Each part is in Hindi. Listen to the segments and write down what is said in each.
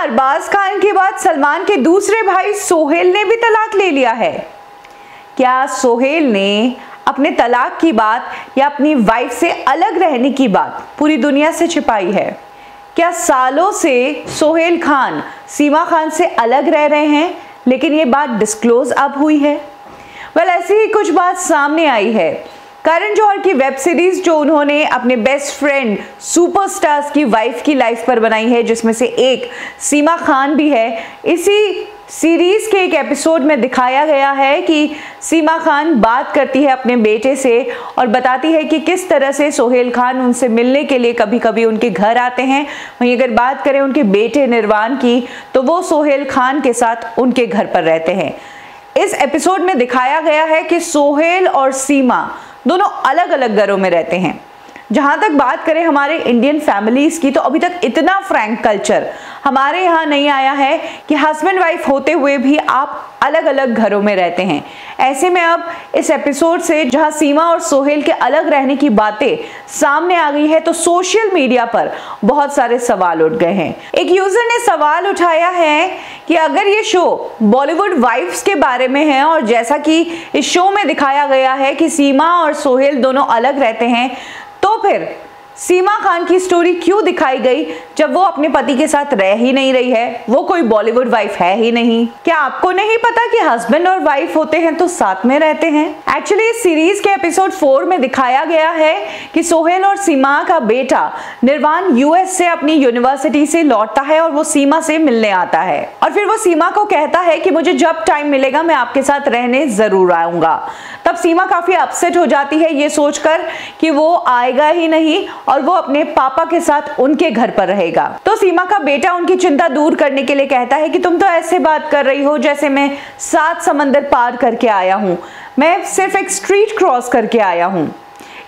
अरबाज खान के बाद सलमान के दूसरे भाई सोहेल ने भी तलाक ले लिया है? क्या सोहेल ने अपने तलाक की बात या अपनी वाइफ से अलग रहने की बात पूरी दुनिया से छिपाई है? क्या सालों से सोहेल खान सीमा खान से अलग रह रहे हैं लेकिन ये बात डिस्क्लोज अब हुई है? ऐसी ही कुछ बात सामने आई है। करण जौहर की वेब सीरीज जो उन्होंने अपने बेस्ट फ्रेंड सुपरस्टार्स की वाइफ की लाइफ पर बनाई है, जिसमें से एक सीमा खान भी है, इसी सीरीज के एक एपिसोड में दिखाया गया है कि सीमा खान बात करती है अपने बेटे से और बताती है कि किस तरह से सोहेल खान उनसे मिलने के लिए कभी कभी उनके घर आते हैं। वहीं अगर बात करें उनके बेटे निर्वाण की, तो वो सोहेल खान के साथ उनके घर पर रहते हैं। इस एपिसोड में दिखाया गया है कि सोहेल और सीमा दोनों अलग अलग घरों में रहते हैं। जहां तक बात करें हमारे इंडियन फैमिलीज की, तो अभी तक इतना फ्रैंक कल्चर हमारे यहाँ नहीं आया है कि हस्बैंड वाइफ होते हुए भी आप अलग अलग घरों में रहते हैं। ऐसे में अब इस एपिसोड से जहां सीमा और सोहेल के अलग रहने की बातें सामने आ गई है, तो सोशल मीडिया पर बहुत सारे सवाल उठ गए हैं। एक यूजर ने सवाल उठाया है कि अगर ये शो बॉलीवुड वाइफ्स के बारे में है और जैसा कि इस शो में दिखाया गया है कि सीमा और सोहेल दोनों अलग रहते हैं, तो फिर सीमा खान की स्टोरी क्यों दिखाई गई जब वो अपने पति के साथ रह ही नहीं रही है? वो कोई बॉलीवुड वाइफ है ही नहीं। क्या आपको नहीं पता कि हस्बैंड और वाइफ होते हैं तो साथ में रहते हैं? एक्चुअली इस सीरीज के एपिसोड 4 में दिखाया गया है कि सोहेल और सीमा का बेटा निर्वाण यूएस से अपनी यूनिवर्सिटी से लौटता है और वो सीमा से मिलने आता है और फिर वो सीमा को कहता है कि मुझे जब टाइम मिलेगा मैं आपके साथ रहने जरूर आऊंगा। तब सीमा काफी अपसेट हो जाती है ये सोचकर कि वो आएगा ही नहीं और वो अपने पापा के साथ उनके घर पर रहेगा। तो सीमा का बेटा उनकी चिंता दूर करने के लिए कहता है कि तुम तो ऐसे बात कर रही हो जैसे मैं 7 समंदर पार करके आया हूं, मैं सिर्फ एक स्ट्रीट क्रॉस करके आया हूं।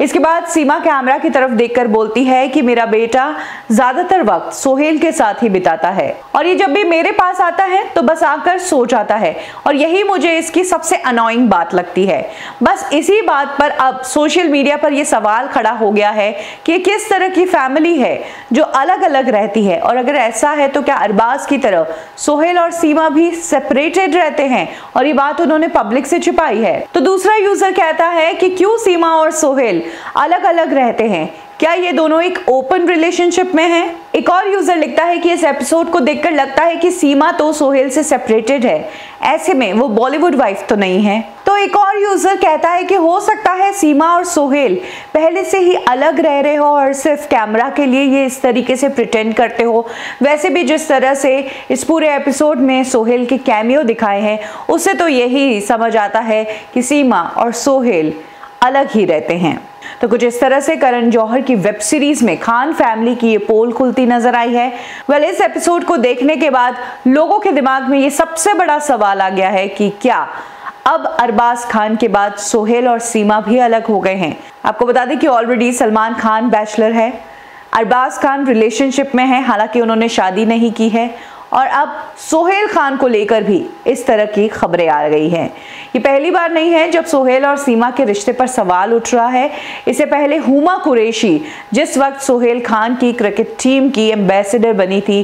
इसके बाद सीमा कैमरा की तरफ देखकर बोलती है कि मेरा बेटा ज्यादातर वक्त सोहेल के साथ ही बिताता है और ये जब भी मेरे पास आता है तो बस आकर सो जाता है और यही मुझे इसकी सबसे अनोइंग बात लगती है। बस इसी बात पर अब सोशल मीडिया पर यह सवाल खड़ा हो गया है कि किस तरह की फैमिली है जो अलग अलग रहती है, और अगर ऐसा है तो क्या अरबाज की तरह सोहेल और सीमा भी सेपरेटेड रहते हैं और ये बात उन्होंने पब्लिक से छिपाई है? तो दूसरा यूजर कहता है कि क्यों सीमा और सोहेल अलग अलग रहते हैं, क्या ये दोनों एक ओपन रिलेशनशिप में हैं? एक और यूजर लिखता है कि इस एपिसोड को देखकर लगता है कि सीमा तो सोहेल से सेपरेटेड है, ऐसे में वो बॉलीवुड वाइफ तो नहीं है। तो एक और यूजर कहता है कि हो सकता है सीमा और सोहेल पहले से ही अलग रह रहे हो और सिर्फ कैमरा के लिए ये इस तरीके से प्रिटेंड करते हो। वैसे भी जिस तरह से इस पूरे एपिसोड में सोहेल के कैमियो दिखाए हैं, उससे तो यही समझ आता है कि सीमा और सोहेल अलग ही रहते हैं। तो कुछ इस तरह से करण जौहर की वेब सीरीज में खान फैमिली की ये पोल खुलती नजर आई है। इस एपिसोड को देखने के बाद लोगों के दिमाग में ये सबसे बड़ा सवाल आ गया है कि क्या अब अरबाज खान के बाद सोहेल और सीमा भी अलग हो गए हैं? आपको बता दें कि ऑलरेडी सलमान खान बैचलर है, अरबाज खान रिलेशनशिप में है, हालांकि उन्होंने शादी नहीं की है, और अब सोहेल खान को लेकर भी इस तरह की खबरें आ गई हैं। ये पहली बार नहीं है जब सोहेल और सीमा के रिश्ते पर सवाल उठ रहा है। इससे पहले हुमा कुरैशी जिस वक्त सोहेल खान की क्रिकेट टीम की एम्बेसडर बनी थी,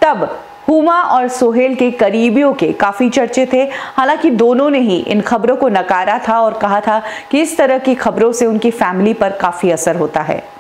तब हुमा और सोहेल के करीबियों के काफ़ी चर्चे थे। हालांकि दोनों ने ही इन खबरों को नकारा था और कहा था कि इस तरह की खबरों से उनकी फैमिली पर काफ़ी असर होता है।